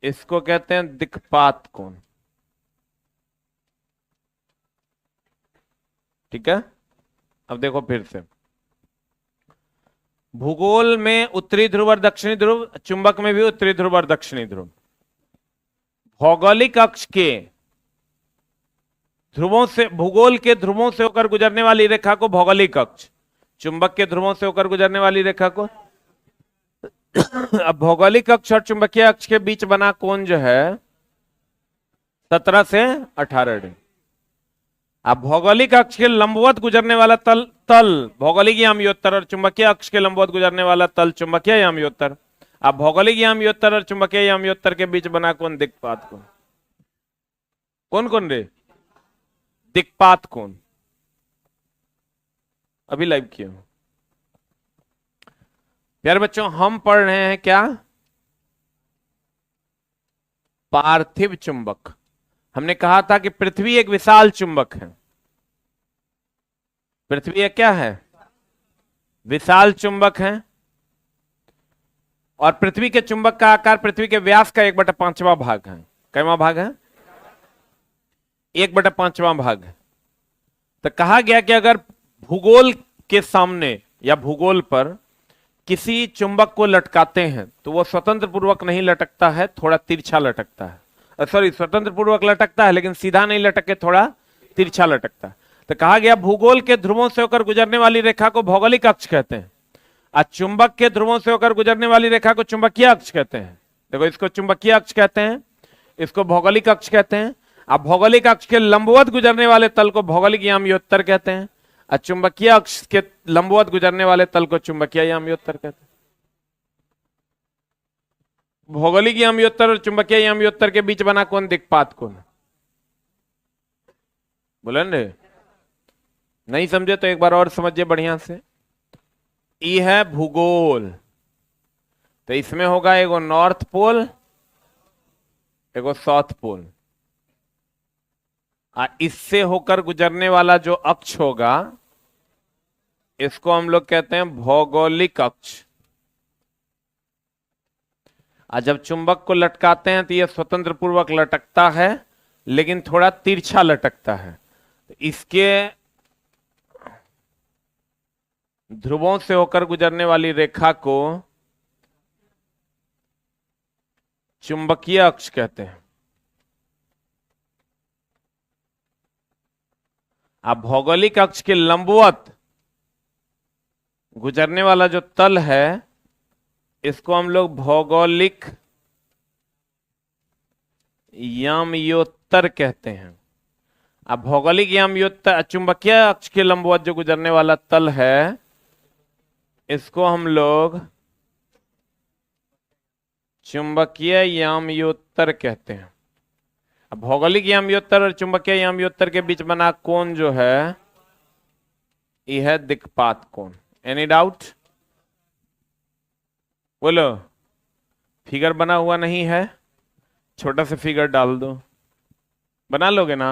इसको कहते हैं दिक्पात कोण। ठीक है, अब देखो फिर से। भूगोल में उत्तरी ध्रुव और दक्षिणी ध्रुव, चुंबक में भी उत्तरी ध्रुव और दक्षिणी ध्रुव। भौगोलिक अक्ष के ध्रुवों से, भूगोल के ध्रुवों से होकर गुजरने वाली रेखा को भौगोलिक अक्ष, चुंबक के ध्रुवों से होकर गुजरने वाली रेखा को अब भौगोलिक अक्ष और चुंबकीय अक्ष के बीच बना कोण जो है 17 से 18 डिग्री। अब भौगोलिक अक्ष के लंबवत गुजरने वाला तल तल भौगोलिक यामियोत्तर और चुंबकीय अक्ष के लंबवत गुजरने वाला तल चुंबकीय यामियोत्तर। अब भौगोलिक यामियोत्तर और चुंबकीय यामियोत्तर के बीच बना कोण दिक्पात कोण। कौन कौन रे? दिक्पात कोण। अभी लाइव किया हूं। प्यारे बच्चों, हम पढ़ रहे हैं क्या? पार्थिव चुंबक। हमने कहा था कि पृथ्वी एक विशाल चुंबक है। पृथ्वी एक क्या है? विशाल चुंबक है। और पृथ्वी के चुंबक का आकार पृथ्वी के व्यास का 1/5वां भाग है। कैवां भाग है? 1/5वां भाग है। तो कहा गया कि अगर भूगोल के सामने या भूगोल पर किसी चुंबक को लटकाते हैं तो वो स्वतंत्र पूर्वक नहीं लटकता है, थोड़ा तिरछा लटकता है। सॉरी, स्वतंत्र पूर्वक लटकता है लेकिन सीधा नहीं लटक के थोड़ा तिरछा लटकता है। तो कहा गया भूगोल के ध्रुवों से होकर गुजरने वाली रेखा को भौगोलिक अक्ष कहते हैं और चुंबक के ध्रुवों से होकर गुजरने वाली रेखा को चुंबकीय अक्ष कहते हैं। देखो, इसको चुंबकीय अक्ष कहते हैं, इसको भौगोलिक अक्ष कहते हैं। अब भौगोलिक अक्ष के लंबवत गुजरने वाले तल को भौगोलिक यामियोत्तर कहते हैं और चुंबकीय अक्ष के लंबवत गुजरने वाले तल को चुंबकीय यामियोत्तर कहते हैं। भौगोलिक यामियोत्तर और चुंबकीय यामियोत्तर के बीच बना कोण दिक्पात कोण। बोले रे? नहीं समझे तो एक बार और समझिए बढ़िया से। ई है भूगोल, तो इसमें होगा एगो नॉर्थ पोल, एगो साउथ पोल। इससे होकर गुजरने वाला जो अक्ष होगा इसको हम लोग कहते हैं भौगोलिक अक्ष। और जब चुंबक को लटकाते हैं तो यह स्वतंत्र पूर्वक लटकता है लेकिन थोड़ा तिरछा लटकता है। तो इसके ध्रुवों से होकर गुजरने वाली रेखा को चुंबकीय अक्ष कहते हैं। अब भौगोलिक अक्ष के लंबवत गुजरने वाला जो तल है इसको हम लोग भौगोलिक यामियोत्तर कहते हैं। अब भौगोलिक यामियोत्तर, चुंबकीय अक्ष के लंबवत जो गुजरने वाला तल है इसको हम लोग चुंबकीय यामियोत्तर कहते हैं। अब भौगोलिक यामियोत्तर और चुंबकीय यामियोत्तर के बीच बना कोण जो है यह है दिक्पात कोण। Any doubt? बोलो। फिगर बना हुआ नहीं है? छोटा सा फिगर डाल दो, बना लोगे ना?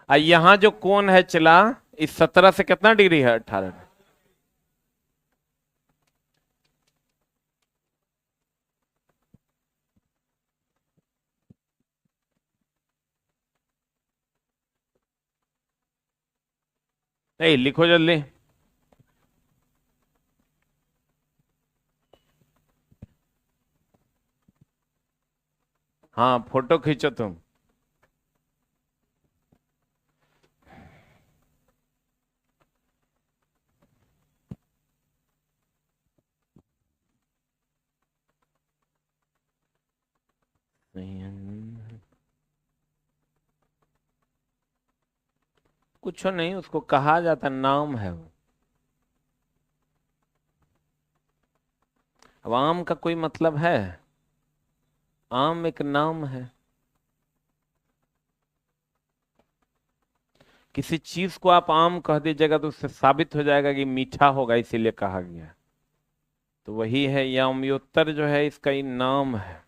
यहां जो कोण है चला, इस 17 से कितना डिग्री है? 18। नहीं, लिखो जल्दी। हाँ, फोटो खींचो तुम। कुछ नहीं, उसको कहा जाता, नाम है वो। अब आम का कोई मतलब है? आम एक नाम है। किसी चीज को आप आम कह दीजिएगा तो उससे साबित हो जाएगा कि मीठा होगा, इसीलिए कहा गया। तो वही है, यामियोत्तर जो है इसका ही नाम है।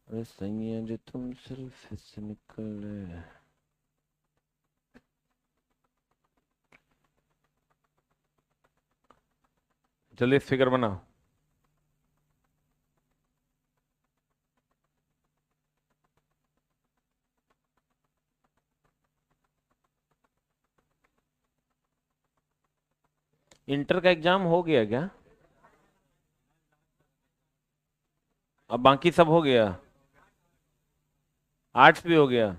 अरे सही है जो तुम सिर्फ से निकले। जल्दी फिगर बनाओ। इंटर का एग्जाम हो गया क्या? अब बाकी सब हो गया? आर्ट्स भी हो गया?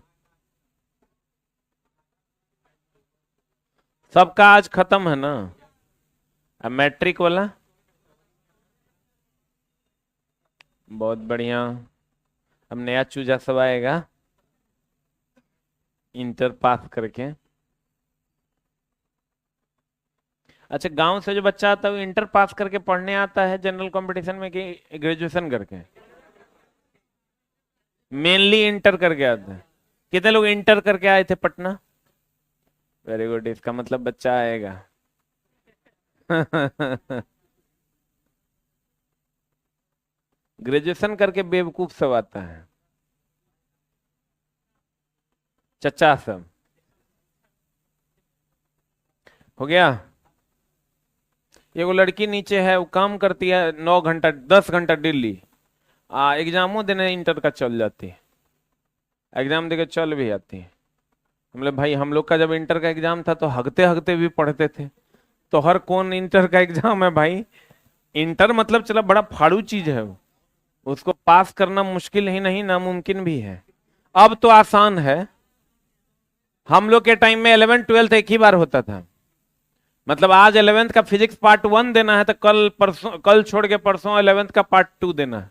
सबका आज खत्म है ना? अब मैट्रिक वाला? बहुत बढ़िया। अब नया चूजा सब आएगा इंटर पास करके। अच्छा, गांव से जो बच्चा आता है वो इंटर पास करके पढ़ने आता है जनरल कंपटीशन में कि ग्रेजुएशन करके? मेनली इंटर करके आते हैं। कितने लोग इंटर करके आए थे पटना? वेरी गुड, इसका मतलब बच्चा आएगा। ग्रेजुएशन करके बेवकूफ सब आता है, चचा सब। हो गया। ये वो लड़की नीचे है, वो काम करती है 9 घंटा 10 घंटा डेली। एग्जामों देने इंटर का चल जाती है, एग्जाम देके चल भी आती है। हमले भाई, हम लोग का जब इंटर का एग्जाम था तो हगते हगते भी पढ़ते थे। तो हर कौन इंटर का एग्जाम है भाई? इंटर मतलब चला बड़ा फाड़ू चीज है वो। उसको पास करना मुश्किल ही नहीं, नामुमकिन भी है। अब तो आसान है। हम लोग के टाइम में 11th 12th एक ही बार होता था। मतलब आज 11th का फिजिक्स पार्ट 1 देना है तो कल परसों, कल छोड़ के परसों 11th का पार्ट 2 देना है।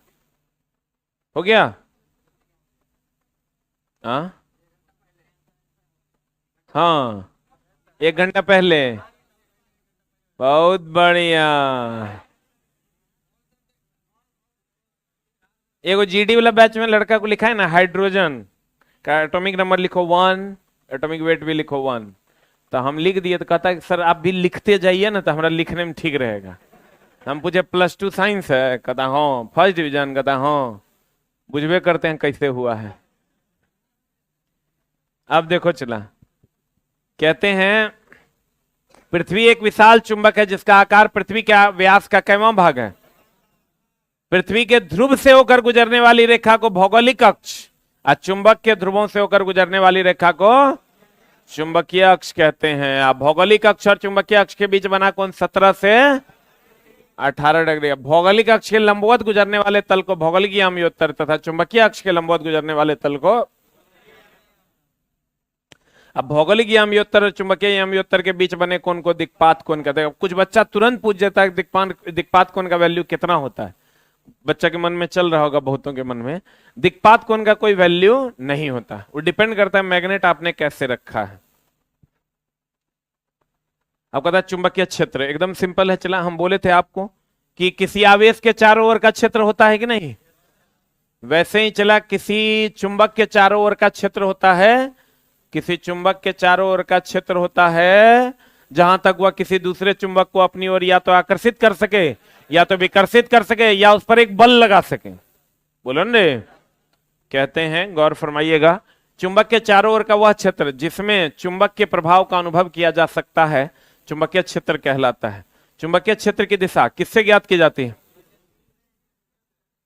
हो गया? हाँ हाँ, 1 घंटा पहले। बहुत बढ़िया। एगो जीडी वाला बैच में लड़का को लिखा है ना, हाइड्रोजन का एटॉमिक नंबर लिखो 1, एटॉमिक वेट भी लिखो 1। तो हम लिख दिए तो कहता है सर आप भी लिखते जाइए ना तो हमारा लिखने में ठीक रहेगा। हम पूछे +2 साइंस है? कहता हाँ। First division? कहता हाँ। बुझबे करते हैं कैसे हुआ है। अब देखो चला, कहते हैं पृथ्वी एक विशाल चुंबक है जिसका आकार पृथ्वी के व्यास का कैवां भाग है? पृथ्वी के ध्रुव से होकर गुजरने वाली रेखा को भौगोलिक अक्ष, और चुंबक के ध्रुवों से होकर गुजरने वाली रेखा को चुंबकीय अक्ष कहते हैं। अब भौगोलिक अक्ष और चुंबकीय अक्ष के बीच बना कोण 17 से 18 डिग्री। भौगोलिक अक्ष के लंबवत गुजरने वाले तल को भौगोलिक यामयोत्तर तथा चुंबकीय अक्ष के लंबवत गुजरने वाले तल को। अब भौगोलिक यामयोत्तर और चुंबकीय यामयोत्तर के बीच बने कोण को दिक्पात कोण कहते हैं। कुछ बच्चा तुरंत पूछ जाता है दिक्पात कोण का वैल्यू कितना होता है। बच्चा के मन में चल रहा होगा, बहुतों के मन में, दिक्पात कोण का कोई वैल्यू नहीं होता। वो डिपेंड करता है मैग्नेट आपने कैसे रखा है। अब कहता है चुंबकीय क्षेत्र एकदम सिंपल है। चला, हम बोले थे आपको कि किसी आवेश के चारों ओर का क्षेत्र होता है कि नहीं? वैसे ही चला, किसी चुंबक के चारों ओर का क्षेत्र होता है, किसी चुंबक के चारों ओर का क्षेत्र होता है जहां तक वह किसी दूसरे चुंबक को अपनी ओर या तो आकर्षित कर सके, या तो विकर्षित कर सके, या उस पर एक बल लगा सके। बोलो ने, कहते हैं, गौर फरमाइएगा, चुंबक के चारों ओर का वह क्षेत्र जिसमें चुंबक के प्रभाव का अनुभव किया जा सकता है चुंबकीय क्षेत्र कहलाता है। चुंबकीय क्षेत्र की दिशा किससे ज्ञात की जाती है?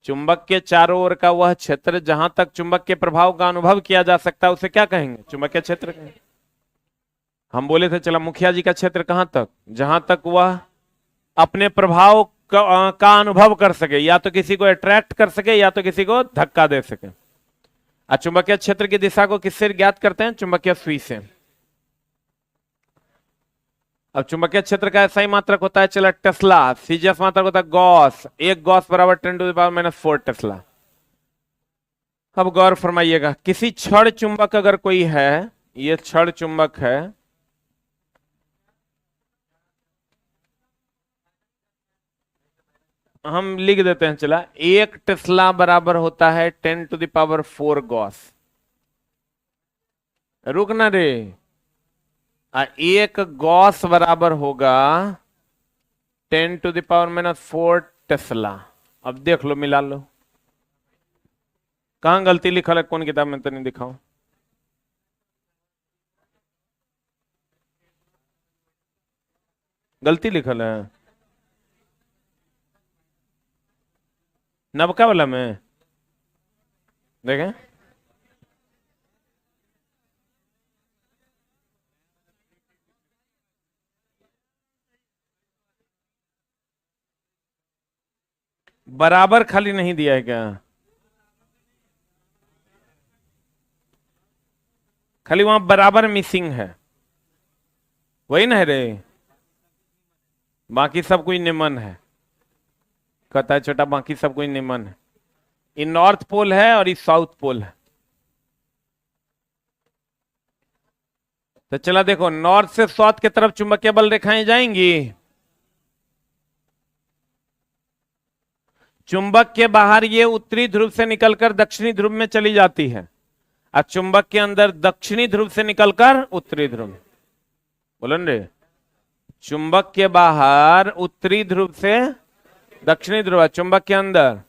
चुंबक के चारों ओर का वह क्षेत्र जहां तक चुंबक के प्रभाव का अनुभव किया जा सकता है उसे क्या कहेंगे? चुंबकीय क्षेत्र कहेंगे। हम बोले थे चला, मुखिया जी का क्षेत्र कहां तक? जहां तक वह अपने प्रभाव का अनुभव कर सके, या तो किसी को अट्रैक्ट कर सके या तो किसी को धक्का दे सके। और चुंबकीय क्षेत्र की दिशा को किससे ज्ञात करते हैं? चुंबकीय सुई से। अब चुंबकीय क्षेत्र का ऐसा ही मात्रक होता है चला टेस्ला। सीजीएस मात्रक होता है गॉस। 1 गॉस बराबर 10⁻⁻⁴ टेस्ला। अब गौर फरमाइएगा, किसी क्षण चुंबक अगर कोई है, ये क्षण चुंबक है, हम लिख देते हैं चला, 1 टेस्ला बराबर होता है 10⁻⁴ गॉस। रुकना रे, 1 गॉस बराबर होगा 10⁻⁴ टेस्ला। अब देख लो, मिला लो। कहां गलती लिखल है, कौन किताब में तो नहीं दिखाओ। गलती लिखल है नबका वाला में, देखें। बराबर खाली नहीं दिया है क्या? खाली वहां बराबर मिसिंग है, वही ना है रे। बाकी सब कोई निमन है, कहता है छोटा, बाकी सब कोई निमन है। ये नॉर्थ पोल है और ये साउथ पोल है। तो चला देखो, नॉर्थ से साउथ की तरफ चुंबकीय बल रेखाएं जाएंगी। चुंबक के बाहर ये उत्तरी ध्रुव से निकलकर दक्षिणी ध्रुव में चली जाती है, और चुंबक के अंदर दक्षिणी ध्रुव से निकलकर उत्तरी ध्रुव में। बोलो रे, चुंबक के बाहर उत्तरी ध्रुव से दक्षिणी ध्रुव, चुंबक के अंदर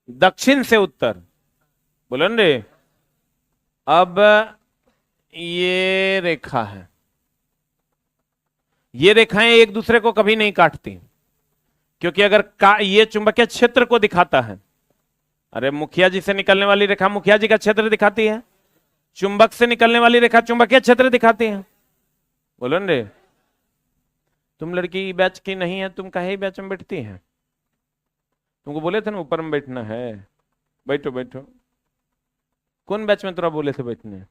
दक्षिण से उत्तर। बोलो रे, अब ये रेखा है, ये रेखाएं एक दूसरे को कभी नहीं काटती, क्योंकि अगर ये चुंबकीय क्षेत्र को दिखाता है। अरे मुखिया जी से निकलने वाली रेखा मुखिया जी का क्षेत्र दिखाती है, चुंबक से निकलने वाली रेखा चुंबकीय क्षेत्र दिखाती है। बोलो रे, तुम लड़की बैच की नहीं है, तुम काहे बैच में बैठती है? तुमको बोले थे ना ऊपर में बैठना है, बैठो बैठो। कौन बैच में तोरा बोले थे बैठने?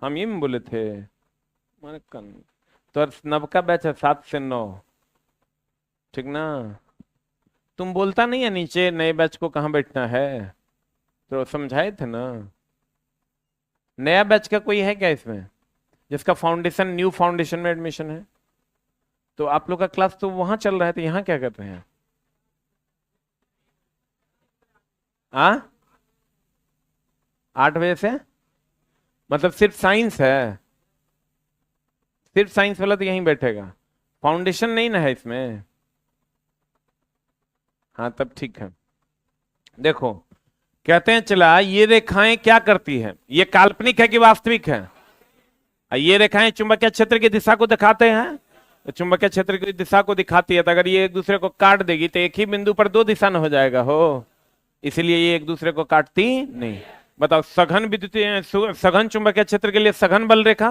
हम ये में बोले थे। माने कन तो नबका बैच है 7 से 9, ठीक ना? तुम बोलता नहीं है नीचे नए बैच को कहां बैठना है, तो समझाए थे ना। नया बैच का कोई है क्या इसमें, जिसका फाउंडेशन न्यू फाउंडेशन में एडमिशन है? तो आप लोग का क्लास तो वहां चल रहा है, तो यहाँ क्या कर रहे हैं? 8 बजे से मतलब सिर्फ साइंस है, सिर्फ साइंस वाला तो यहीं बैठेगा, फाउंडेशन नहीं ना है इसमें। हाँ तब ठीक है। देखो कहते हैं चला, ये रेखाएं क्या करती है, ये काल्पनिक है कि वास्तविक है? ये रेखाएं चुंबकीय क्षेत्र की दिशा को दिखाते हैं, तो चुंबकीय क्षेत्र की दिशा को दिखाती है, तो अगर ये एक दूसरे को काट देगी तो एक ही बिंदु पर 2 दिशा न हो जाएगा हो, इसलिए ये एक दूसरे को काटती नहीं। बताओ, सघन विद्युतीय सघन चुंबकीय क्षेत्र के लिए सघन बल रेखा,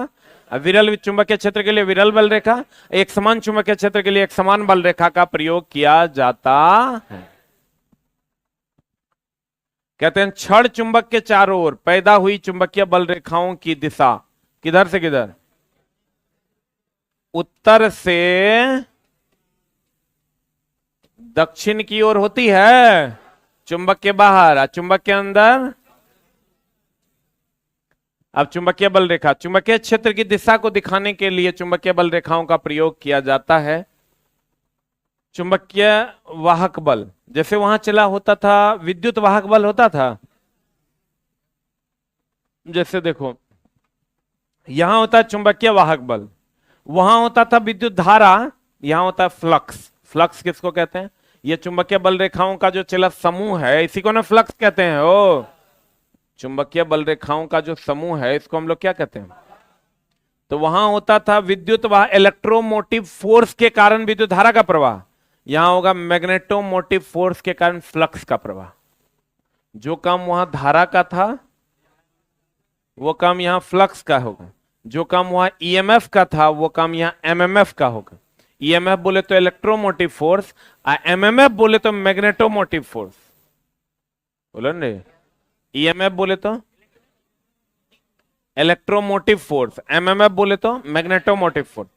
विरल चुंबकीय क्षेत्र के लिए विरल बल रेखा, एक समान चुंबकीय क्षेत्र के लिए एक समान बल रेखा का प्रयोग किया जाता है। कहते हैं छड़ चुंबक के चारों ओर पैदा हुई चुंबकीय बल रेखाओं की दिशा किधर से किधर? उत्तर से दक्षिण की ओर होती है, चुंबक के बाहर, चुंबक के अंदर। अब चुंबकीय बल रेखा, चुंबकीय क्षेत्र की दिशा को दिखाने के लिए चुंबकीय बल रेखाओं का प्रयोग किया जाता है। चुंबकीय वाहक बल जैसे वहां चला होता था, विद्युत वाहक बल होता था। जैसे देखो यहां होता है चुंबकीय वाहक बल, वहां होता था विद्युत धारा, यहां होता है फ्लक्स। फ्लक्स किसको कहते हैं? ये चुंबकीय बल रेखाओं का जो चला समूह है, इसी को ना फ्लक्स कहते हैं। ओ चुंबकीय बल रेखाओं का जो समूह है, इसको हम लोग क्या कहते हैं? तो वहां होता था विद्युत वाह इलेक्ट्रोमोटिव फोर्स के कारण विद्युत धारा का प्रवाह, यहां होगा मैग्नेटोमोटिव फोर्स के कारण फ्लक्स का प्रवाह। जो काम वहां धारा का था वो काम यहां फ्लक्स का होगा, जो काम वहां ईएमएफ का था वो काम यहां एमएमएफ का होगा। ईएमएफ बोले तो इलेक्ट्रोमोटिव फोर्स, एमएमएफ बोले तो मैग्नेटोमोटिव फोर्स। बोलो रे, ईएमएफ बोले तो इलेक्ट्रोमोटिव फोर्स, एमएमएफ बोले तो मैग्नेटोमोटिव फोर्स।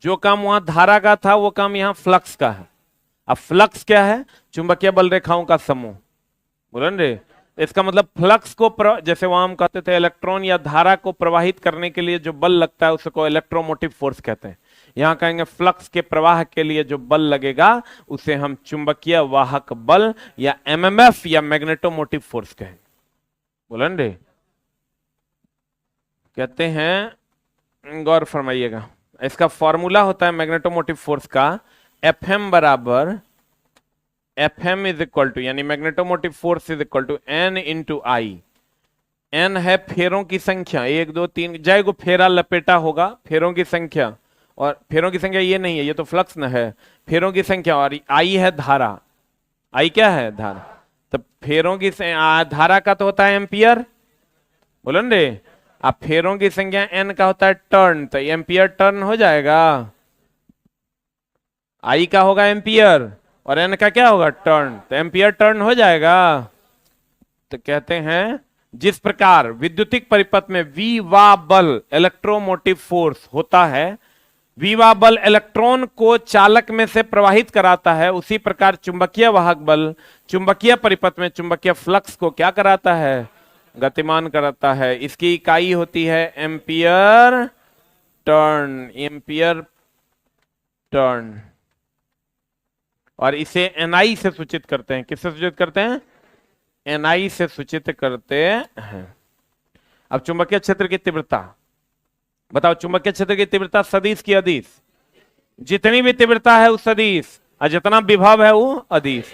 जो काम वहां धारा का था वो काम यहां फ्लक्स का है। अब फ्लक्स क्या है? चुंबकीय बल रेखाओं का समूह। बोलो रे, इसका मतलब फ्लक्स को जैसे वहां हम कहते थे इलेक्ट्रॉन या धारा को प्रवाहित करने के लिए जो बल लगता है उसको इलेक्ट्रोमोटिव फोर्स कहते हैं। यहां कहेंगे फ्लक्स के प्रवाह के लिए जो बल लगेगा उसे हम चुंबकीय वाहक बल या एमएमएफ या मैग्नेटोमोटिव फोर्स कहेंगे। बोलो रे, कहते हैं, गौर फरमाइएगा, इसका फॉर्मूला होता है मैग्नेटोमोटिव फोर्स का, एफ एम बराबर Fm इज इक्वल टू, यानी magnetomotive force is equal to N into I. N है फेरों की संख्या, 1 2 3, जय को फेरा लपेटा होगा, फेरों की संख्या, और फेरों की संख्या ये नहीं है, ये तो फ्लक्स न है, फेरों की संख्या, और आई है धारा। आई क्या है? धारा। तो फेरों की धारा का तो होता है एम्पियर, बोलो न रे। अब फेरों की संख्या एन का होता है टर्न, तो एम्पियर टर्न हो जाएगा। आई का होगा एम्पियर और एन का क्या होगा? टर्न, तो एम्पियर टर्न हो जाएगा। तो कहते हैं जिस प्रकार विद्युतिक परिपथ में विवा बल इलेक्ट्रोमोटिव फोर्स होता है, विवा बल इलेक्ट्रॉन को चालक में से प्रवाहित कराता है, उसी प्रकार चुंबकीय वाहक बल चुंबकीय परिपथ में चुंबकीय फ्लक्स को क्या कराता है? गतिमान कराता है। इसकी इकाई होती है एम्पियर टर्न, एम्पियर टर्न, और इसे एनआई से सूचित करते हैं। किससे सूचित करते हैं? एनआई से सूचित करते हैं। अब चुंबकीय क्षेत्र की तीव्रता बताओ, चुंबकीय क्षेत्र की तीव्रता सदिश की अदिश? जितनी भी तीव्रता है उस सदिश, और जितना विभव है वो अदिश।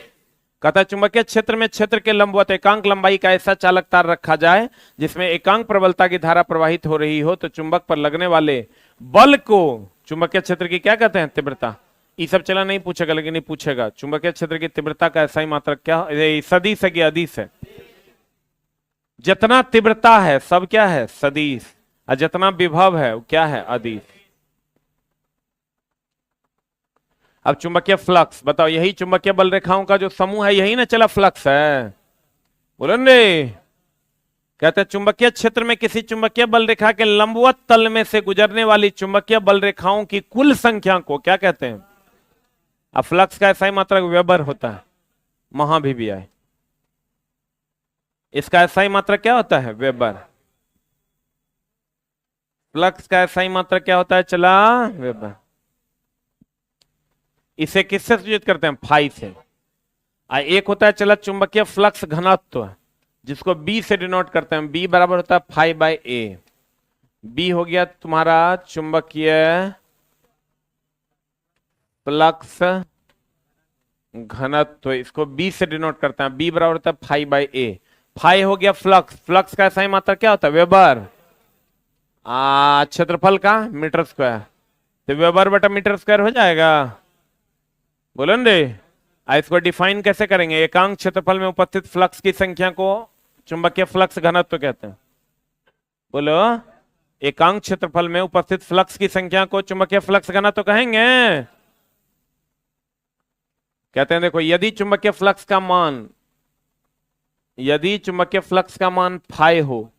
कहता है चुंबकीय क्षेत्र में क्षेत्र के लंबवत एकांक लंबाई का ऐसा चालक तार रखा जाए जिसमें एकांक प्रबलता की धारा प्रवाहित हो रही हो, तो चुंबक पर लगने वाले बल को चुंबकीय क्षेत्र की क्या कहते हैं? तीव्रता। ये सब चला नहीं पूछेगा, लेकिन नहीं पूछेगा चुंबकीय क्षेत्र की तीव्रता का ऐसा ही मात्रक क्या? सदिश है कि अदिश है? जितना तीव्रता है सब क्या है? सदिश, और जितना विभव है वो क्या है? अदिश। अब चुंबकीय फ्लक्स बताओ, यही चुंबकीय बल रेखाओं का जो समूह है यही ना चला फ्लक्स है, बोलो रे। कहते हैं चुंबकीय क्षेत्र में किसी चुंबकीय बल रेखा के लंबवत तल में से गुजरने वाली चुंबकीय बल रेखाओं की कुल संख्या को क्या कहते हैं? अब फ्लक्स का ऐसा ही मात्रक वेबर होता है, महाभिवियाय। इसका ऐसा ही मात्रक क्या होता है? वेबर। फ्लक्स का ऐसा ही मात्रक क्या होता है? चला वेबर। इसे किससे सूचित करते हैं? फाई से। एक होता है चला चुंबकीय फ्लक्स घनत्व, जिसको बी से डिनोट करते हैं। बी बराबर होता है फाई बाय ए। बी हो गया तुम्हारा चुंबकीय फ्लक्स घनत्व, इसको बी से डिनोट करते हैं। बी बराबर होता है फाई बाय ए। फाई हो गया फ्लक्स, फ्लक्स का ऐसा ही मात्रक क्या होता है? वेबर। क्षेत्रफल का मीटर स्क्वायर, तो वेबर बटा मीटर स्क्वायर हो जाएगा, बोलो न रे। इसको डिफाइन कैसे करेंगे? एकांक क्षेत्रफल में उपस्थित फ्लक्स की संख्या को चुंबकीय फ्लक्स घनत्व कहते हैं, बोलो। एकांक क्षेत्रफल में उपस्थित फ्लक्स की संख्या को चुंबकीय फ्लक्स घनत्व कहेंगे। कहते हैं देखो, यदि चुंबकीय फ्लक्स का मान फाई हो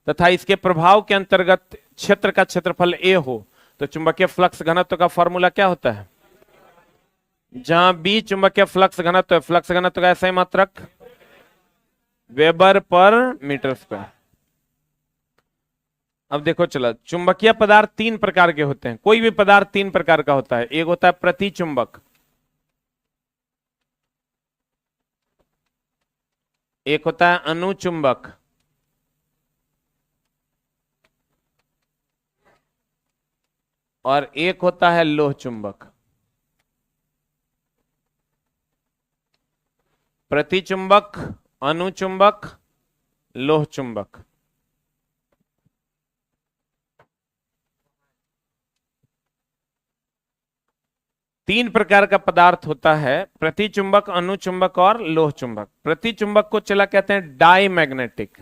तथा इसके प्रभाव के अंतर्गत क्षेत्र का क्षेत्रफल ए हो, तो चुंबकीय फ्लक्स घनत्व का फॉर्मूला क्या होता है? जहां बी चुंबकीय फ्लक्स घनत्व है, फ्लक्स घनत्व का ऐसा ही मात्रक वेबर पर मीटर स्क्वायर। अब देखो चला, चुंबकीय पदार्थ 3 प्रकार के होते हैं। कोई भी पदार्थ 3 प्रकार का होता है। एक होता है प्रतिचुंबक, एक होता है अनुचुंबक, और एक होता है लोह चुंबक। प्रतिचुंबक, अनुचुंबक, लोह चुंबक। तीन प्रकार का पदार्थ होता है, प्रतिचुंबक, अनुचुंबक और लोह चुंबक। प्रतिचुंबक को चला कहते हैं डाई मैग्नेटिक,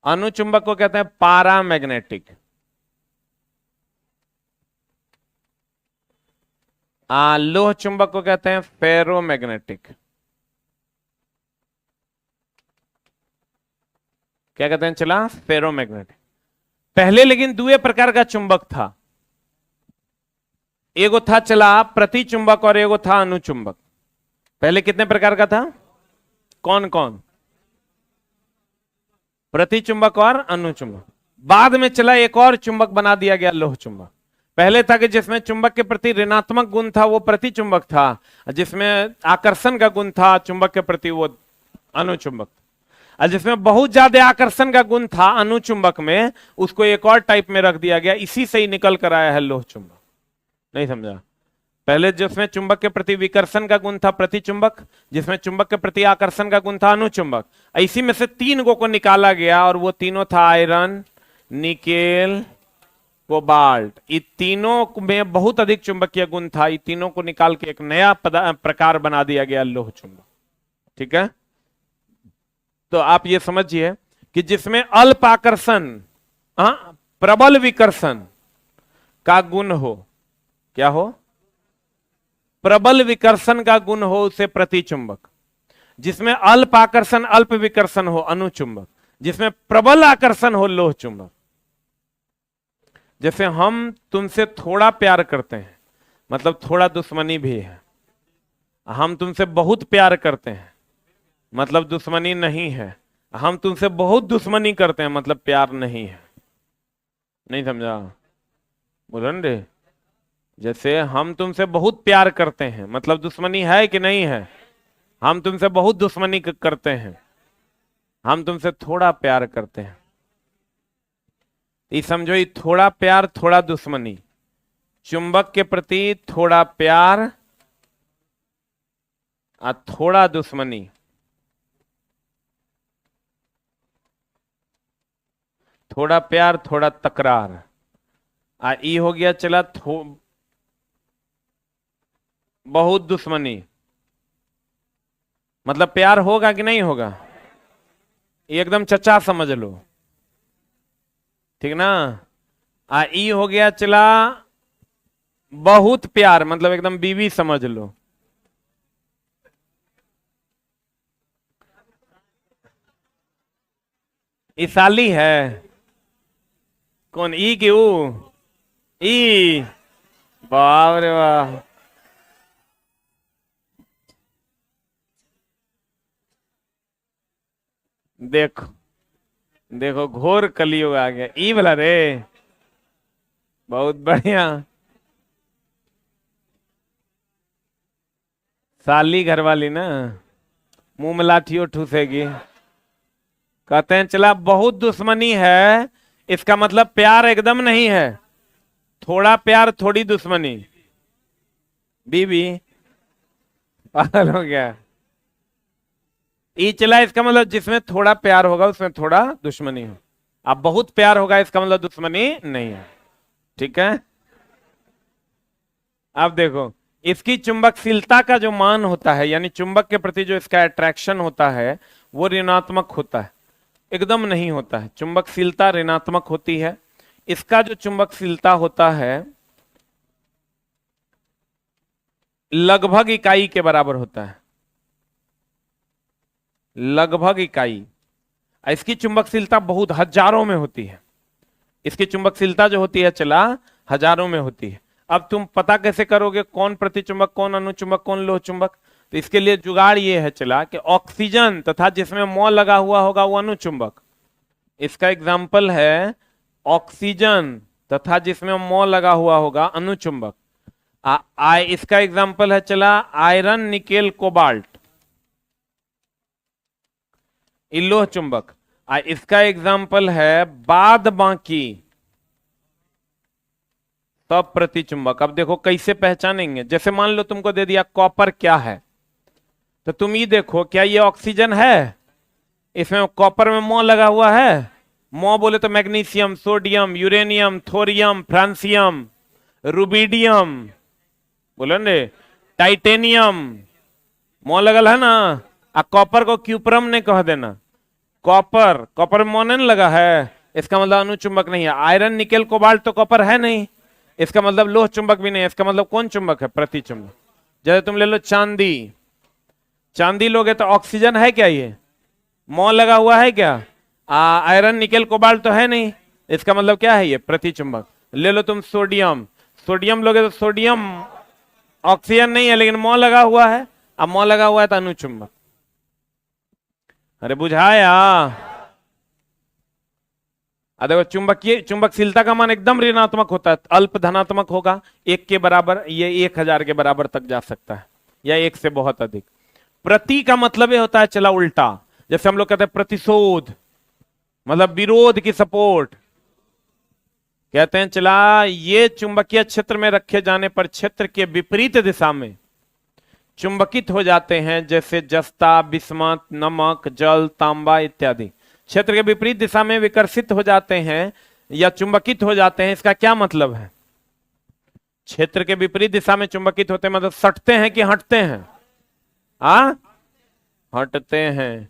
अनुचुंबक को कहते हैं पारा मैग्नेटिक, लोह चुंबक को कहते हैं फेरोमैग्नेटिक। क्या कहते हैं चला? फेरोमैग्नेटिक। पहले लेकिन दुए प्रकार का चुंबक था, एगो था चला प्रतिचुंबक और एगो था अनुचुंबक। पहले कितने प्रकार का था? कौन कौन? प्रतिचुंबक और अनुचुंबक। बाद में चला एक और चुंबक बना दिया गया, लोह चुंबक। पहले था कि जिसमें चुंबक के प्रति ऋणात्मक गुण था वो प्रतिचुंबक था, जिसमें आकर्षण का गुण था चुंबक के प्रति वो अनुचुंबक। और जिसमें बहुत ज्यादा आकर्षण का गुण था अनुचुंबक में, उसको एक और टाइप में रख दिया गया, इसी से ही निकल कर आया है लोह चुंबक। नहीं समझा? पहले जिसमें चुंबक के प्रति विकर्षण का गुण था प्रतिचुंबक, जिसमें चुंबक के प्रति आकर्षण का गुण था अनुचुंबक। इसी में से 3 को निकाला गया और वो तीनों था आयरन, निकेल, कोबाल्ट। ये तीनों में बहुत अधिक चुंबकीय गुण था। ये तीनों को निकाल के एक नया प्रकार बना दिया गया लोह चुंबक। ठीक है, तो आप ये समझिए कि जिसमें अल्प आकर्षण प्रबल विकर्षण का गुण हो, क्या हो? प्रबल विकर्षण का गुण हो उसे प्रतिचुंबक। जिसमें अल्प आकर्षण अल्प विकर्षण हो अनुचुंबक। जिसमें प्रबल आकर्षण हो लोह चुंबक। जैसे हम तुमसे थोड़ा प्यार करते हैं, मतलब थोड़ा दुश्मनी भी है। हम तुमसे बहुत प्यार करते हैं, मतलब दुश्मनी नहीं है। हम तुमसे बहुत दुश्मनी करते हैं, मतलब प्यार नहीं है। नहीं समझा? बोलन रे, जैसे हम तुमसे बहुत प्यार करते हैं, मतलब दुश्मनी है कि नहीं है? हम तुमसे बहुत दुश्मनी करते हैं, हम तुमसे थोड़ा प्यार करते हैं। ये समझो, ये थोड़ा प्यार थोड़ा दुश्मनी। चुंबक के प्रति थोड़ा प्यार और थोड़ा दुश्मनी। थोड़ा प्यार थोड़ा तकरार। ई हो गया चला बहुत दुश्मनी। मतलब प्यार होगा कि नहीं होगा? एकदम चचा समझ लो, ठीक ना? ई हो गया चला बहुत प्यार, मतलब एकदम बीवी समझ लो। ई साली है। कौन? ई की ऊ? ई बाप रे वाह। देखो देखो, घोर कलियुग आ गया। ई वाला रे, बहुत बढ़िया। साली घरवाली ना, मुंह में लाठियों ठूसेगी। कहते हैं चला बहुत दुश्मनी है, इसका मतलब प्यार एकदम नहीं है। थोड़ा प्यार थोड़ी दुश्मनी। बीबी पागल हो गया। ई चला, इसका मतलब जिसमें थोड़ा प्यार होगा उसमें थोड़ा दुश्मनी हो। अब बहुत प्यार होगा, इसका मतलब दुश्मनी नहीं है। ठीक है, अब देखो, इसकी चुंबकशीलता का जो मान होता है, यानी चुंबक के प्रति जो इसका अट्रैक्शन होता है, वो ऋणात्मक होता है। एकदम नहीं होता है, चुंबकशीलता ऋणात्मक होती है। इसका जो चुंबकशीलता होता है लगभग इकाई के बराबर होता है। लगभग इकाई। इसकी चुंबकशीलता बहुत हजारों में होती है। इसकी चुंबकशीलता जो होती है चला हजारों में होती है। अब तुम पता कैसे करोगे कौन प्रतिचुंबक, कौन अनुचुंबक, कौन लोह चुंबक? तो इसके लिए जुगाड़ ये है चला कि ऑक्सीजन तथा जिसमें मौ लगा हुआ होगा वो अनुचुंबक। इसका एग्जाम्पल है ऑक्सीजन तथा जिसमें मौ लगा हुआ होगा अनुचुंबक। इसका एग्जाम्पल है चला आयरन, निकेल, कोबाल्ट, लोह चुंबक। इसका एग्जाम्पल है बाद बाकी सब प्रतिचुंबक। अब देखो कैसे पहचानेंगे। जैसे मान लो तुमको दे दिया कॉपर क्या है, तो तुम ये देखो क्या ये ऑक्सीजन है? इसमें कॉपर में मौ लगा हुआ है। मौ बोले तो magnesium, sodium, uranium, thorium, francium, rubidium, बोलो ने, टाइटेनियम, मौ लगल है ना। कॉपर को क्यूपरम ने कह देना। कॉपर में मौ नहीं लगा है, इसका मतलब अनुचुंबक नहीं है। आयरन, निकेल, कोबाल्ट तो कॉपर है नहीं, इसका मतलब लोह चुंबक भी नहीं है। इसका मतलब कौन चुंबक है? प्रतिचुंबक। जैसे तुम ले लो चांदी, चांदी लोगे तो ऑक्सीजन है क्या? ये मौ लगा हुआ है क्या? आयरन, निकेल, कोबाल्ट तो है नहीं, इसका मतलब क्या है? ये प्रतिचुंबक। ले लो तुम सोडियम, सोडियम लोगे तो सोडियम ऑक्सीजन नहीं है लेकिन मौ लगा हुआ है। अब मौ लगा हुआ है तो अनुचुंबक। अरे बुझाया? देखो चुंबकीय चुंबकशीलता का मान एकदम ऋणात्मक होता है, अल्प धनात्मक होगा, 1 के बराबर। ये 1000 के बराबर तक जा सकता है, या 1 से बहुत अधिक। प्रति का मतलब ये होता है चला उल्टा, जैसे हम लोग कहते हैं प्रतिशोध, मतलब विरोध की सपोर्ट। कहते हैं चला ये चुंबकीय क्षेत्र में रखे जाने पर क्षेत्र के विपरीत दिशा में चुंबकित हो जाते हैं, जैसे जस्ता, बिस्मत, नमक, जल, तांबा इत्यादि। क्षेत्र के विपरीत दिशा में विकर्षित हो जाते हैं या चुंबकित हो जाते हैं, इसका क्या मतलब है? क्षेत्र के विपरीत दिशा में चुंबकित होते हैं मतलब सटते हैं कि हटते हैं? हटते हैं।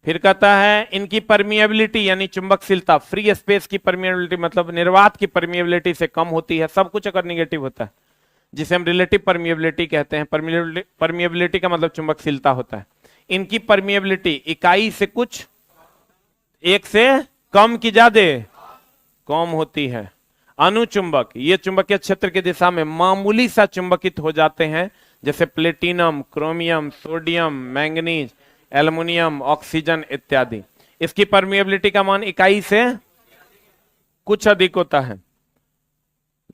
फिर कहता है इनकी परमिएबिलिटी यानी चुंबकशीलता, फ्री स्पेस की परमिएबिलिटी मतलब निर्वात की परमिएबिलिटी से कम होती है, सब कुछ अगर निगेटिव होता है, जिसे हम रिलेटिव परमिएबिलिटी कहते हैं। परमिएबिलिटी का मतलब चुंबकशीलता होता है। इनकी परमिएबिलिटी इकाई से कुछ एक से कम की ज्यादा कम होती है। अनुचुंबक ये चुंबकीय क्षेत्र की दिशा में मामूली सा चुंबकित हो जाते हैं, जैसे platinum, chromium, sodium, manganese, aluminium, oxygen इत्यादि। इसकी परमिएबिलिटी का मान इकाई से कुछ अधिक होता है।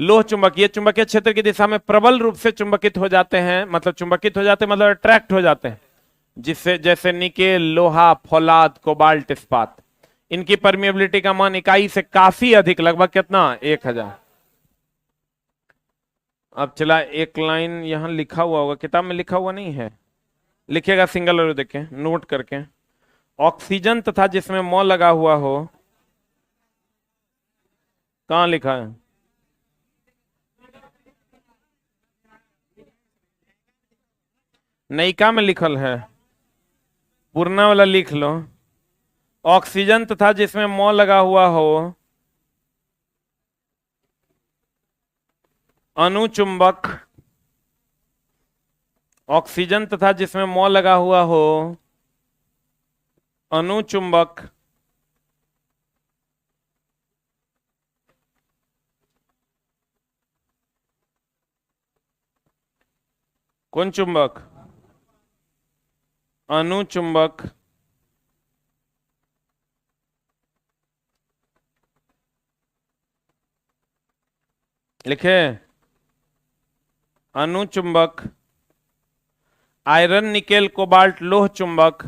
लोह चुंबक ये चुंबकीय क्षेत्र की दिशा में प्रबल रूप से चुंबकित हो जाते हैं, मतलब चुंबकित हो जाते हैं मतलब अट्रैक्ट हो जाते हैं, जिससे जैसे निकेल, लोहा, फौलाद, कोबाल्ट, इस्पात। इनकी परमिएबिलिटी का मान इकाई से काफी अधिक, लगभग कितना? 1000। अब चला एक लाइन यहां लिखा हुआ होगा, किताब में लिखा हुआ नहीं है, लिखेगा सिंगल और देखें नोट करके। ऑक्सीजन तथा जिसमें मौ लगा हुआ हो, कहां लिखा है? नयिका में लिखल है, पुरना वाला लिख लो। ऑक्सीजन तथा जिसमें मौ लगा हुआ हो अनुचुंबक, ऑक्सीजन तथा जिसमें मौ लगा हुआ हो अनुचुंबक कौन चुंबक? अनुचुंबक लिखे। अनुचुंबक आयरन, निकेल, कोबाल्ट, लोह चुंबक,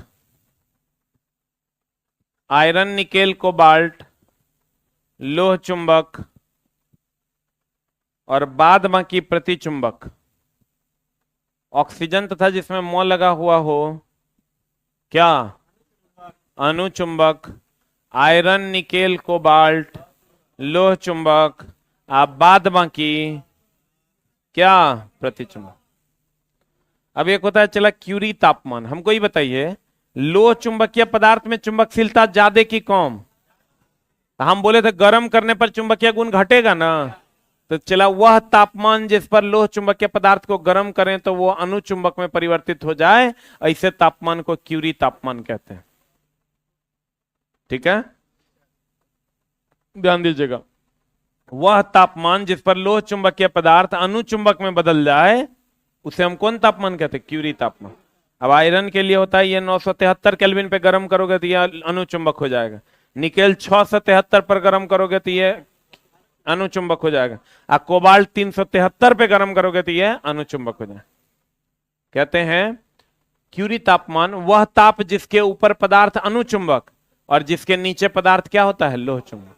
आयरन, निकेल, कोबाल्ट, लोह चुंबक और बाद बाकी प्रतिचुंबक। ऑक्सीजन तथा जिसमें मौ लगा हुआ हो क्या? अनुचुंबक, आयरन, निकेल, कोबाल्ट, लोह चुंबक, आप बाद बाकी क्या? प्रतिचुंबक। अब एक होता है चला क्यूरी तापमान। हमको ही बताइए लोह चुंबकीय पदार्थ में चुंबकशीलता ज्यादा की कम? हम बोले थे गर्म करने पर चुंबकीय गुण घटेगा ना, तो चला वह तापमान जिस पर लोह चुंबकीय पदार्थ को गर्म करें तो वो अनुचुंबक में परिवर्तित हो जाए, ऐसे तापमान को क्यूरी तापमान कहते हैं। ठीक है, ध्यान दीजिएगा। वह तापमान जिस पर लोह चुंबकीय पदार्थ अनुचुंबक में बदल जाए उसे हम कौन तापमान कहते हैं? क्यूरी तापमान। अब आयरन के लिए होता है ये 973 केल्विन पे गर्म करोगे तो ये अनुचुंबक हो जाएगा। निकेल 673 पर गर्म करोगे तो ये अनुचुंबक हो जाएगा। और कोबाल्ट 373 पे गर्म करोगे तो ये अनुचुंबक हो जाएगा। कहते हैं क्यूरी तापमान वह ताप जिसके ऊपर पदार्थ अनुचुंबक और जिसके नीचे पदार्थ क्या होता है? लोह चुंबक।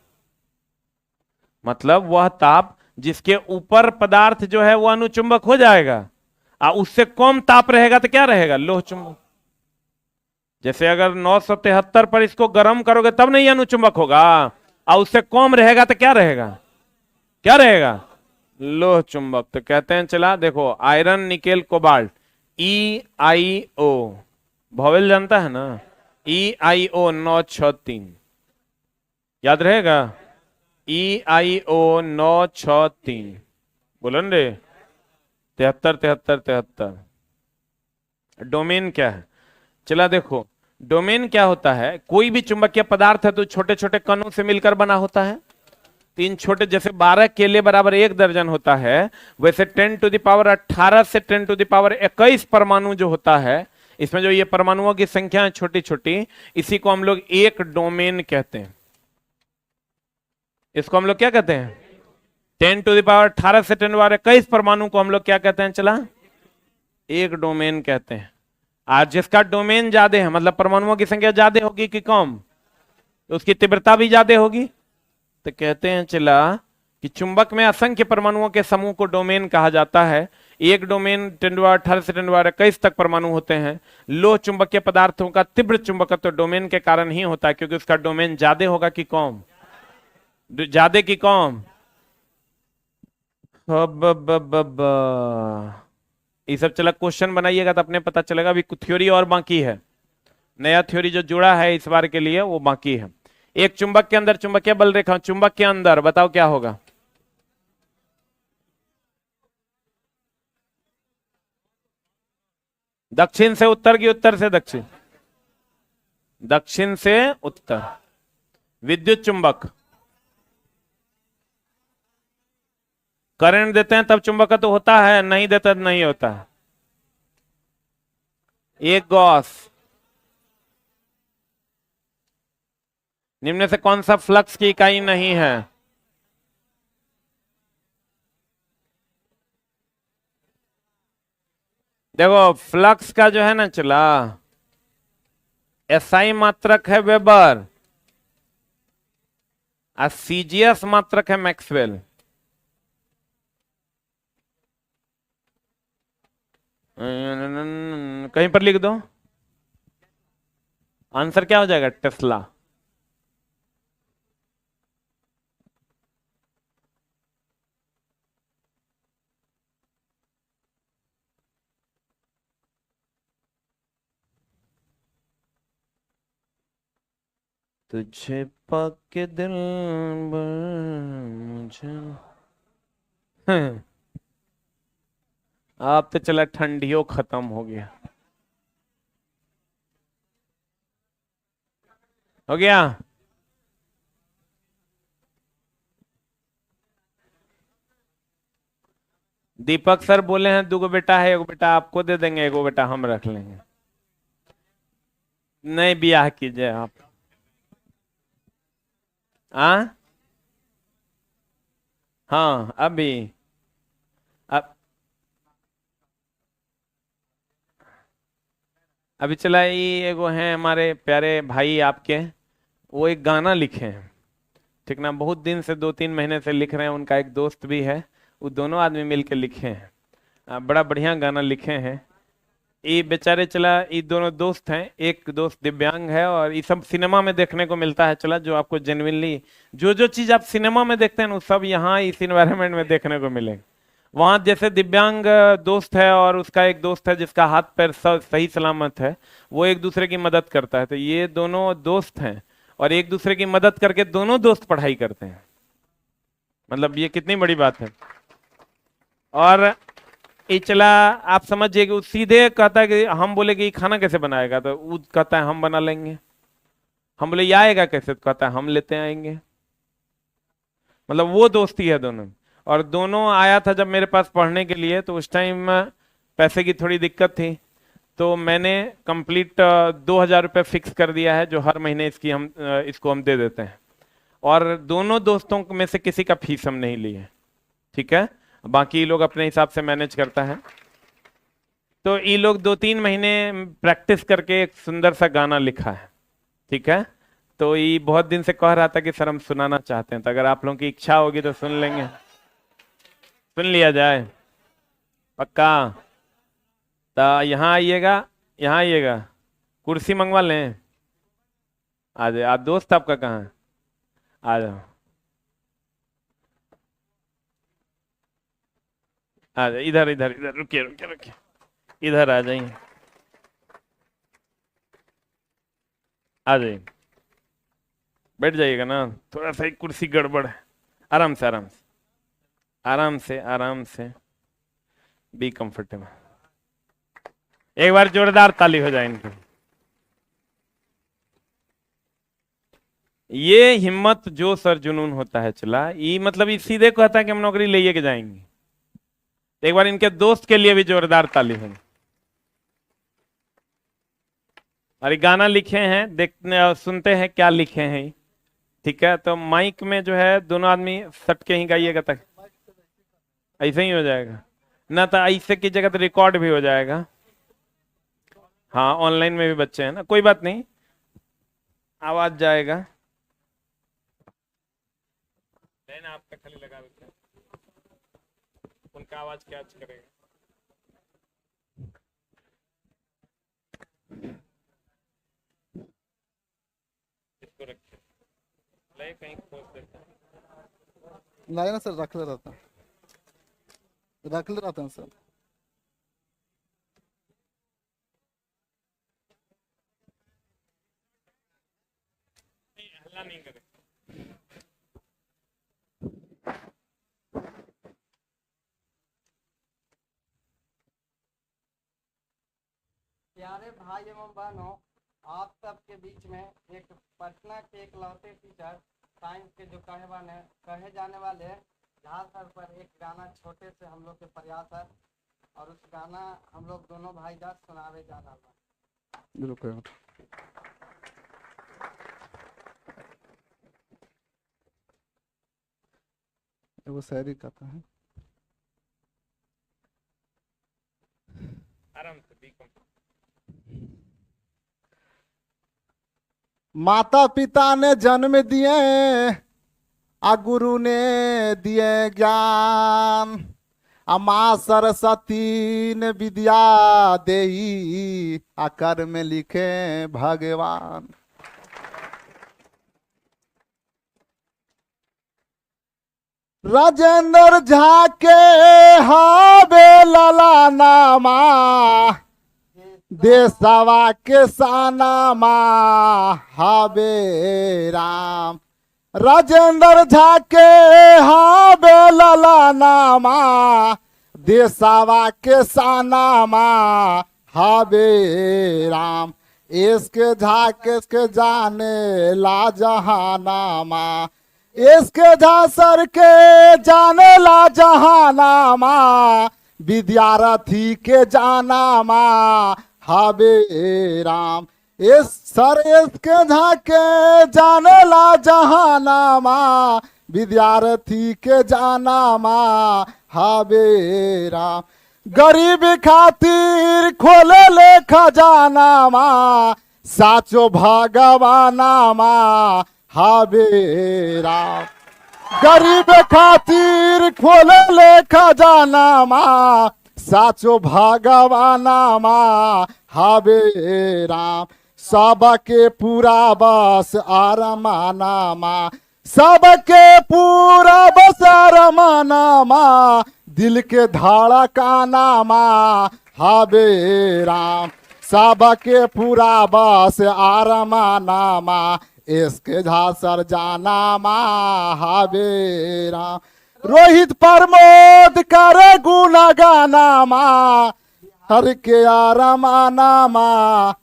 मतलब वह ताप जिसके ऊपर पदार्थ जो है वो अनुचुंबक हो जाएगा और उससे कम ताप रहेगा तो क्या रहेगा? लोह चुंबक। जैसे अगर 973 पर इसको गर्म करोगे तब नहीं अनुचुंबक होगा, और उससे कम रहेगा तो क्या रहेगा? क्या रहेगा? लोह चुंबक। तो कहते हैं चला देखो iron, nickel, cobalt, EiO vowel जानता है ना? EiO 963 याद रहेगा? EiO 963 बोलन रे 73 डोमेन क्या है? चला देखो डोमेन क्या होता है, कोई भी चुंबकीय पदार्थ है तो छोटे छोटे कणों से मिलकर बना होता है। तीन छोटे, जैसे 12 केले बराबर 1 दर्जन होता है, वैसे 10⁻18 से 10⁻21 परमाणु जो होता है, इसमें जो ये परमाणुओं की संख्या है छोटी छोटी, इसी को हम लोग एक डोमेन कहते हैं। इसको हम लोग क्या कहते हैं? 10⁻18 से 10⁻21 परमाणु को हम लोग क्या कहते हैं? चला एक डोमेन कहते हैं। आज जिसका डोमेन ज्यादा है, मतलब परमाणुओं की संख्या ज्यादा होगी कि कम, तो उसकी तीव्रता भी ज्यादा होगी। तो कहते हैं चला कि चुंबक में असंख्य परमाणुओं के समूह को डोमेन कहा जाता है। एक डोमेन 10⁻18 से 10⁻21 तक परमाणु होते हैं। लोह चुंबकीय पदार्थों का तीव्र चुंबकत्व डोमेन के कारण ही होता है, क्योंकि उसका डोमेन ज्यादा होगा कि कम, ज्यादा की कम। ये सब चला क्वेश्चन बनाइएगा तो अपने पता चलेगा। अभी थ्योरी और बाकी है, नया थ्योरी जो जुड़ा है इस बार के लिए वो बाकी है। एक चुंबक के अंदर चुंबकीय बल रेखा, चुंबक के अंदर बताओ क्या होगा। दक्षिण से उत्तर की उत्तर से दक्षिण, दक्षिण से उत्तर। विद्युत चुंबक करंट देते हैं तब चुंबकत्व तो होता है, नहीं देते तो नहीं होता है। एक गॉस, निम्न से कौन सा फ्लक्स की इकाई नहीं है। देखो फ्लक्स का जो है ना चला, एसआई मात्रक है वेबर और सीजीएस मात्रक है मैक्सवेल। कहीं पर लिख दो, आंसर क्या हो जाएगा, टेस्ला। तुझे पक्के दिल मुझे आप तो चला ठंडियों खत्म हो गया, हो गया। दीपक सर बोले हैं दो बेटा है, एक बेटा आपको दे देंगे, एक बेटा हम रख लेंगे। नहीं ब्याह कीजिए आप। हाँ अभी, अब अभी चला ये एगो हैं हमारे प्यारे भाई आपके, वो एक गाना लिखे हैं, ठीक ना, बहुत दिन से 2-3 महीने से लिख रहे हैं। उनका एक दोस्त भी है, वो दोनों आदमी मिलकर लिखे हैं। बड़ा बढ़िया गाना लिखे हैं। ये बेचारे चला, ये दोनों दोस्त हैं, एक दोस्त दिव्यांग है, और ये सब सिनेमा में देखने को मिलता है चला, जो आपको जेन्युइनली जो जो चीज आप सिनेमा में देखते हैं वो सब यहाँ इस इन्वायरमेंट में देखने को मिलेगा। वहां जैसे दिव्यांग दोस्त है और उसका एक दोस्त है जिसका हाथ पैर सही सलामत है, वो एक दूसरे की मदद करता है। तो ये दोनों दोस्त हैं और एक दूसरे की मदद करके दोनों दोस्त पढ़ाई करते हैं, मतलब ये कितनी बड़ी बात है। और ये चला, आप समझिए कि वो सीधे कहता है कि हम बोले कि ये खाना कैसे बनाएगा, तो वो कहता है हम बना लेंगे। हम बोले ये आएगा कैसे, तो कहता है हम लेते आएंगे। मतलब वो दोस्ती है दोनों। और दोनों आया था जब मेरे पास पढ़ने के लिए, तो उस टाइम पैसे की थोड़ी दिक्कत थी, तो मैंने कंप्लीट 2,000 रुपये फिक्स कर दिया है, जो हर महीने इसको हम दे देते हैं। और दोनों दोस्तों में से किसी का फीस हम नहीं लिए, ठीक है, बाकी लोग अपने हिसाब से मैनेज करता है। तो ये लोग 2-3 महीने प्रैक्टिस करके एक सुंदर सा गाना लिखा है, ठीक है। तो ये बहुत दिन से कह रहा था कि सर हम सुनाना चाहते हैं, तो अगर आप लोगों की इच्छा होगी तो सुन लेंगे, सुन लिया जाए, पक्का। तो यहाँ आइएगा, यहाँ आइएगा, कुर्सी मंगवा लें। आ जाए, आप दोस्त आपका कहाँ है, आ जाओ, आ जाओ, इधर इधर इधर, रुकिए रुकिए रुकिए, इधर आ जाइए, आ जाइए, बैठ जाइएगा ना, थोड़ा सा एक कुर्सी गड़बड़ है। आराम से आराम से आराम से आराम से, बी कंफर्टेबल। एक बार जोरदार ताली हो जाए इनकी। ये हिम्मत जोश और जुनून होता है चला, ये मतलब ये सीधे कहता है कि हम नौकरी ले के जाएंगे। एक बार इनके दोस्त के लिए भी जोरदार ताली हो। और ये गाना लिखे हैं, देखने सुनते हैं क्या लिखे हैं, ठीक है। तो माइक में जो है दोनों आदमी सट के ही गाइएगा, तक ऐसे ही हो जाएगा ना, तो ऐसे की जगह तो रिकॉर्ड भी हो जाएगा। हाँ ऑनलाइन में भी बच्चे हैं ना, कोई बात नहीं, आवाज जाएगा। लेकिन आपका खाली लगा देते हैं, उनका आवाज क्या करेगा। इसको रखिए, ले कहीं खोज देते हैं। नहीं ना सर, रख ले रहता है सर। नहीं, हल्ला नहीं करे। प्यारे भाई एवं बहनों, आप सबके बीच में एक पटना के इकलौते टीचर साइंस के जो कहे जाने वाले झा सर पर एक गाना छोटे से हम लोग के प्रयास है, और उस गाना हम लोग दोनों भाई जान सुनावे जा रहा है। बिल्कुल। वो शायरी कहता है। आराम से बीकम। माता पिता ने जन्म दिए, आ गुरु ने दिए ज्ञान, आ माँ सरस्वती ने विद्या देई, आ कर में लिखे भगवान। राजेंद्र झा के हावे लला नामा, देशवा के सानामा हावे राम। राजेंद्र झा के हावे लला नामा, देशवा के सानामा हावे राम। इसके झा के जाने ला जहानामा, इसके झा सर के जाने ला जहानामा, विद्यार्थी के जानामा हावे राम। इस सर इसके झा के जाने ला जहानामा, विद्यार्थी के जानामा हावे राम। गरीब खातिर खोले ले खजानामा, साचो भगवानामा हावे राम। गरीब खातिर खोले ले खजानामा, साचो भगवानामा हावे राम। सबके पूरा बस आरमानामा, सबके पूरा बस आरमानामा, दिल के धड़कानामा हावे राम। सबके पूरा बस आरमानामा, इसके झा सर जानामा हावे राम। रोहित प्रमोद करे गुना गानामा, हर के आरमानामा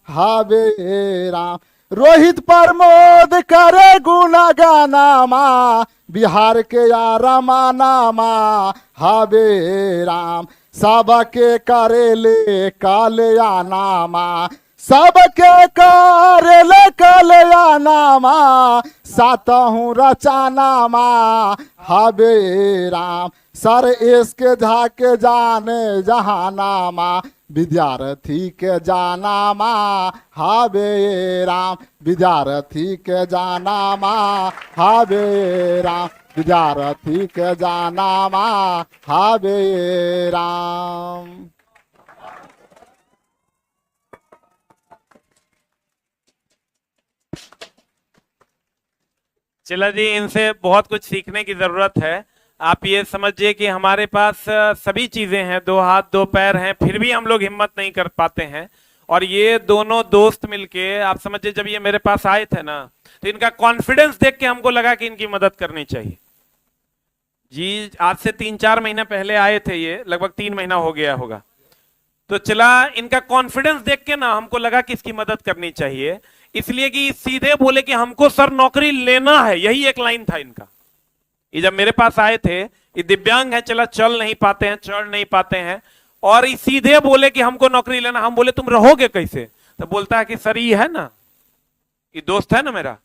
हावे राम। रोहित प्रमोद करे गुना गानामा, बिहार के आरमानामा हावे राम। सबके करेले कल्याणामा, सबके करेले कल्याणामा, सातहूँ रचानामा हावे राम। सर इसके झा के जाने जहानामा, विद्यार्थी के जानामा हावे राम। विद्यार्थी के जानामा हावे राम, विद्यार्थी के जानामा हावे राम। चला जी, इनसे बहुत कुछ सीखने की जरूरत है। आप ये समझिए कि हमारे पास सभी चीजें हैं, 2 हाथ 2 पैर हैं, फिर भी हम लोग हिम्मत नहीं कर पाते हैं। और ये दोनों दोस्त मिलके, आप समझिए जब ये मेरे पास आए थे ना, तो इनका कॉन्फिडेंस देख के हमको लगा कि इनकी मदद करनी चाहिए जी। आज से 3-4 महीने पहले आए थे ये, लगभग 3 महीना हो गया होगा। तो चला, इनका कॉन्फिडेंस देख के ना हमको लगा कि इसकी मदद करनी चाहिए, इसलिए कि सीधे बोले कि हमको सर नौकरी लेना है, यही एक लाइन था इनका। ये जब मेरे पास आए थे, ये दिव्यांग है, चला चल नहीं पाते हैं, चढ़ नहीं पाते हैं, और ये सीधे बोले कि हमको नौकरी लेना। हम बोले तुम रहोगे कैसे? तो बोलता है कि सर ये है ना, ये दोस्त है ना मेरा।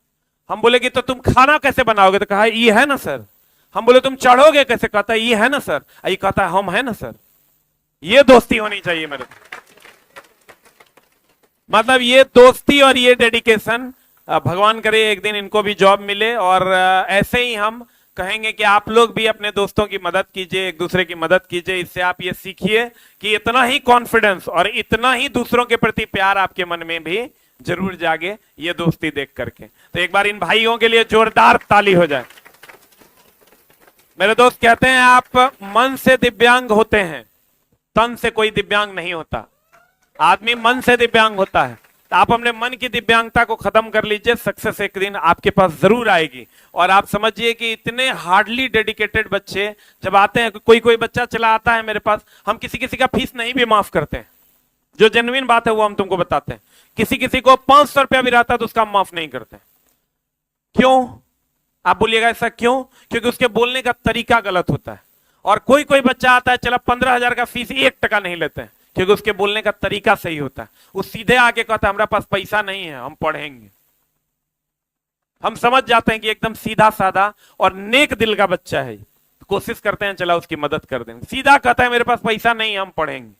हम बोले कि तो तुम खाना कैसे बनाओगे? तो कहा ये है ना सर। हम बोले तुम चढ़ोगे कैसे? कहता है ये है ना सर। ये कहता है हम है ना सर। ये दोस्ती होनी चाहिए मेरे। मतलब ये दोस्ती और ये डेडिकेशन, भगवान करे एक दिन इनको भी जॉब मिले। और ऐसे ही हम कहेंगे कि आप लोग भी अपने दोस्तों की मदद कीजिए, एक दूसरे की मदद कीजिए। इससे आप ये सीखिए कि इतना ही कॉन्फिडेंस और इतना ही दूसरों के प्रति प्यार आपके मन में भी जरूर जागे, ये दोस्ती देख करके। तो एक बार इन भाइयों के लिए जोरदार ताली हो जाए। मेरे दोस्त कहते हैं आप मन से दिव्यांग होते हैं, तन से कोई दिव्यांग नहीं होता। आदमी मन से दिव्यांग होता है। तो आप अपने मन की दिव्यांगता को खत्म कर लीजिए, सक्सेस एक दिन आपके पास जरूर आएगी। और आप समझिए कि इतने हार्डली डेडिकेटेड बच्चे जब आते हैं, कोई कोई बच्चा चला आता है मेरे पास, हम किसी किसी का फीस नहीं भी माफ करते हैं। जो जेन्युइन बात है वो हम तुमको बताते हैं। किसी किसी को 500 रुपया भी रहता है तो उसका हम माफ नहीं करते। क्यों? आप बोलिएगा ऐसा क्यों? क्योंकि उसके बोलने का तरीका गलत होता है। और कोई कोई बच्चा आता है, चला 15,000 का फीस 1 टका नहीं लेते हैं, क्योंकि उसके बोलने का तरीका सही होता है। वो सीधे आके कहता है हमारे पास पैसा नहीं है, हम पढ़ेंगे। हम समझ जाते हैं कि एकदम सीधा साधा और नेक दिल का बच्चा है, कोशिश करते हैं चला उसकी मदद कर दें। सीधा कहता है मेरे पास पैसा नहीं है, हम पढ़ेंगे।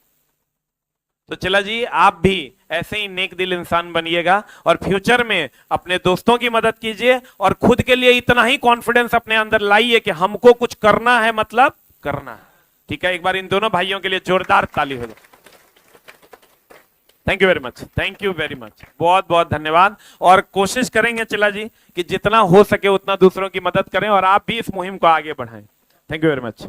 तो चला जी, आप भी ऐसे ही नेक दिल इंसान बनिएगा और फ्यूचर में अपने दोस्तों की मदद कीजिए और खुद के लिए इतना ही कॉन्फिडेंस अपने अंदर लाइए कि हमको कुछ करना है, मतलब करना है। ठीक है, एक बार इन दोनों भाइयों के लिए जोरदार ताली हो जाए। Thank you very much, thank you very much, बहुत बहुत धन्यवाद। और कोशिश करेंगे चला जी कि जितना हो सके उतना दूसरों की मदद करें और आप भी इस मुहिम को आगे बढ़ाएं। Thank you very much.